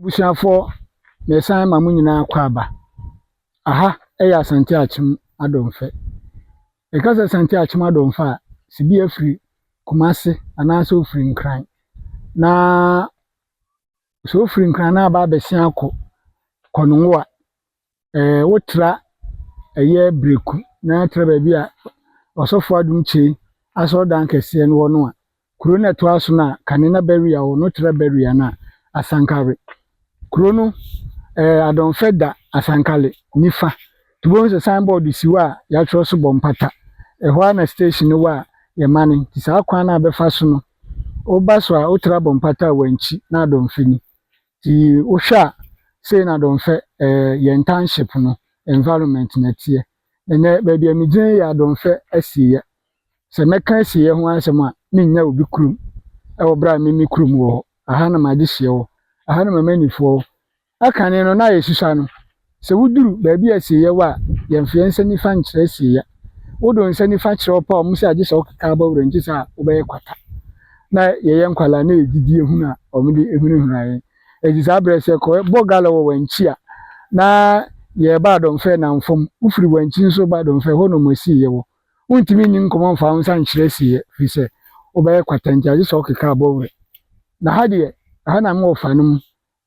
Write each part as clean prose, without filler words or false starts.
Busuafo me san ma mu nyina kwa aba. Aha eya Asante Achim Adomfe. Ekasa Asante Achim Adomfe a sibi afiri Kumasi anaasɛ ofiri Nkran. Na so ofiri Nkran na aba abesia akɔ Kɔnongo a wotra ɛyɛ Breku na tra baabi a Ɔsɔfo Adom Kyei asɔredan kɛseɛ no wɔ no a kuro na to aso na Kanena Bɛria wɔ no tra Bɛria na Asankare. Kuro no Adomfe da Asankale nifa. Tubo nse signboard si wa ya twerɛ so Bompata. Ɛhɔ na station no wa ye mane. Ti saa kwan na abefa so no. Oba so a otra Bompata wanchi na Adomfe ni. Ti wohwɛ a sei na Adomfe ye township no environment na tie. Ene baabi a megyina yɛ Adomfe asiye. Se meka asiye ho asɛm a mennya obi kurum. Ɛwɔ bra memi kurum wɔ. Aha na magye hye wɔ. Aha na mamanifo akane no na yesusa no se wuduru baabi asiye wa yemfe nsa nifa nkyerɛ asiye wodo nsa nifa kyerɛ pa o musi agye sɛ okeka ba wura nti sa wobɛyɛ kwata na yeye nkwala na edidi ehunu a omde ehunu huraye edi sa brɛ sɛ kɔ bogala wɔ wanchi a na ye ba Adomfe na mfom ufiri wanchi nso ba Adomfe ho no masiye wɔ untimi nyi nkɔmɔ mfa nsa nkyerɛ asiye fi sɛ wobɛyɛ kwata nti agye sɛ okeka ba wura na ha de aha na mo ofanum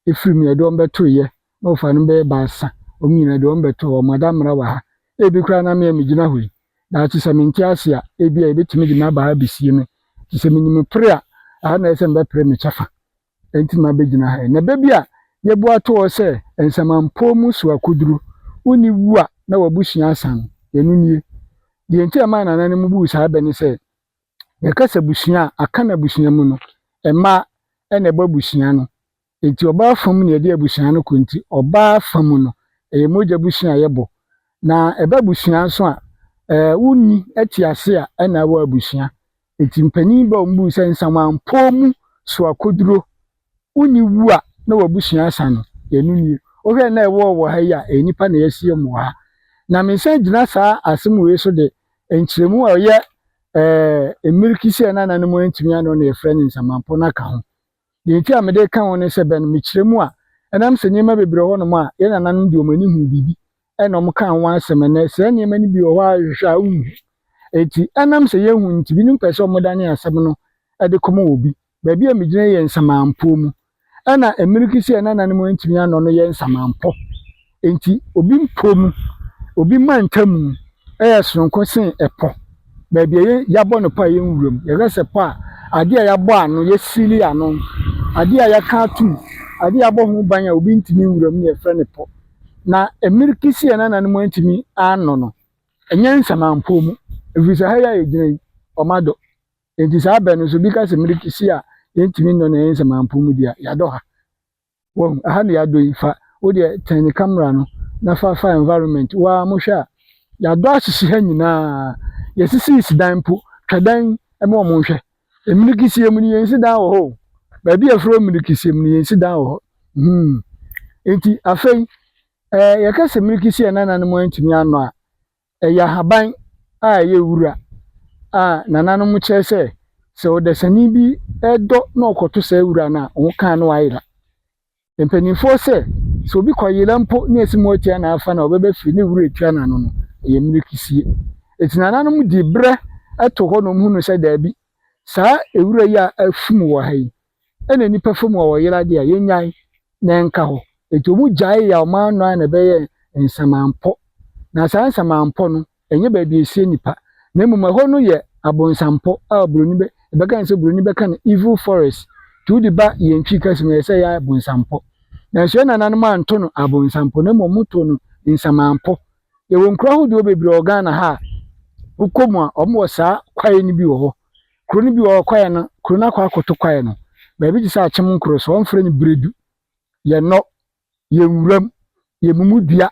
efiri me do mbeto ye na ofanum be baasa omnyina do mbeto o madamra wa ha ebi kura na me megyina hɔ na ati sɛ menti ase a ebi a ebetimi de maba ha bisie me ti sɛ minim pre a aha na ɛsɛ mbɛpre me kyafa enti ma begyina ha na ba bi a yebu ato o sɛ ensamampɔ mu so akoduru uni wu a na wabusua asan enu nie de enti ama na nanem bu saa bɛ ne sɛ yɛkasa busua aka na busua mu no ɛma ɛna ba busua no enti oba fam na yɛde abusua no konti oba fam no mogya busua yɛbɔ na ɛba busua so a wunni atiase a ɛna wa abusua enti mpanin ba mbu sɛ nsamampɔ mu so akoduro wunni wu a na wabusua asan yɛnu nie ohwɛ na ɛwɔ ha yi a enipa na yɛsie mu ha na me nsa gyina saa asɛm wei so de nkyerɛmu a ɔyɛ emirikisi na nanom antumi ano na yɛfrɛ ne nsamampɔ na ka ho yenti a mede ka ho ne sɛ bɛn mekyerɛmu a ɛnam sɛ nneɛma bebree hɔ nom a yɛn nananom de ɔmani hu bibi ɛna ɔmo ka ho asɛm na sɛ nneɛma no bi wɔ hɔ a hwehwɛ a unhu eti ɛnam sɛ yɛhu nti bi nim pɛ sɛ ɔmo dane asɛm no ɛde kɔmɔ wɔ bi baabi a megyina yɛ nsamampɔ mu ɛna emirikisi na nanom antumi ano no yɛ nsamampɔ enti obi mpɔ mu obi mantam ɛyɛ sonko sen ɛpɔ baabi a yɛabɔ no pa yɛn wuram yɛgɛsɛ pa ade a yɛabɔ ano yɛsili ano ade a yɛka atum ade a yɛabɔ ho ban a obi ntumi wuram ne yɛfrɛ ne pɔ na emirikisi na nanom antumi ano no ɛnyɛ nsamampɔ mu efisɛ ha yɛ gyina yi ɔmado enti saa bɛ no so bi ka sɛ emirikisi a yɛntumi no na yɛn nsamampɔ mu dia yɛadɔ ha wɔn aha na yɛadɔ yi fa wo de tɛn camera no na fa environment wa mo hwɛ a yɛadɔ ahyehye ha nyinaa yɛsisi dan po twadan ɛma ɔmo hwɛ emirikisi mu ni yɛnsi dan wɔ hɔ baabi afro emirikisi mu ni yɛnsi dan wɔ hɔ enti afei yɛkasa emirikisi na nanom antumi ano a ɛyɛ haban a ɛyɛ wura a nananom kyerɛ sɛ ɔdasani bi ɛdɔ na ɔkɔto sɛ wura na ɔmo kan no ayira mpanimfoɔ sɛ obi kɔyira mpo na esi mu otia na afa na ɔbɛbɛ firi ne wura etua na no ɛyɛ emirikisi eti nananom di brɛ ɛto hɔ nom hu no sɛ daabi saa ewura yi a afum wɔ ha yi ɛna nipa fam wɔ yira de a yenyae na nka hɔ eti omu gyae ya ɔma no na bɛyɛ nsamampɔ na saa nsamampɔ no ɛnyɛ baabi esie nipa na mmom hɔ no yɛ abonsampɔ a broni bɛka sɛ broni bɛka no evil forest tu di ba yɛntwi kasem yɛ sɛ yɛ abonsampɔ na so na nanom anto no abonsampɔ na mmom to no nsamampɔ yɛwɔ nkura ho de bebree wɔ Ghana ha ukomu a ɔmo wɔ saa kwae no bi wɔ hɔ kuro no bi wɔ kwae no kuro na akɔ akoto kwae no baabi te sɛ akyem nkuro so ɔmfrɛ no bredu yɛnɔ yɛnwuram yɛmumudua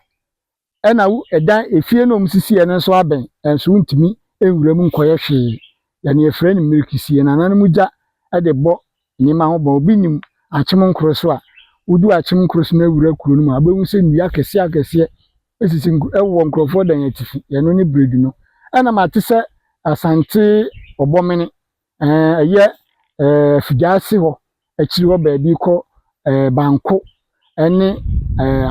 ɛna ɛdan efie no omsisi yɛ no nso abɛn ɛnso ntumi enwuram nkɔyɛ hwee yɛne yɛfrɛ no mirikisi na nanom gya ɛde bɔ nneɛma ho bɔ obi nim akyem nkuro so a wudu akyem nkuro so na wura kuro no mu abɛhu sɛ nnua akɛseɛ esisi ɛwɔ nkurɔfoɔ dan atifi yɛno ne bredu no ɛna mate sɛ Asante ɔbɔmene ɛyɛ figyase hɔ akyiri hɔ baabi kɔ banko ɛne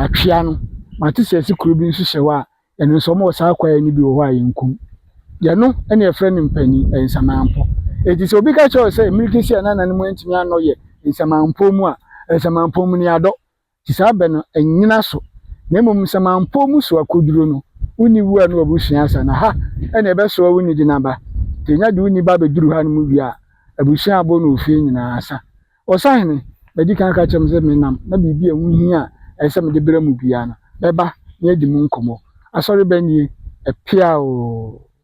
atwea no mate sɛ ɛsi kuro bi nso hyɛ hɔ a ɛno nso ɔmo wɔ saa kwaeɛ no bi wɔ hɔ a yɛnkum yɛno ɛne yɛfrɛ no mpanin nsamampɔ eti sɛ obi ka kyerɛ sɛ mmiriki si a nananom antumi anɔ yɛ nsamampɔ mu a nsamampɔ mu ni adɔ ti saa bɛ no ɛnyina so na mmom nsamampɔ mu so akoduro no woni wu a no abusua asa na ha ɛna ɛbɛsoa woni de naba te nya de woni ba bɛduru ha no mu wie a abusua abɔ no ofie nyinaa asa ɔsahene bɛdi kan ka kyerɛ m sɛ menam na biribi a wohia a ɛsɛ mede brɛ mu bia no bɛba na yɛdi mu nkɔmmɔ asɔre bɛ nie ɛpia o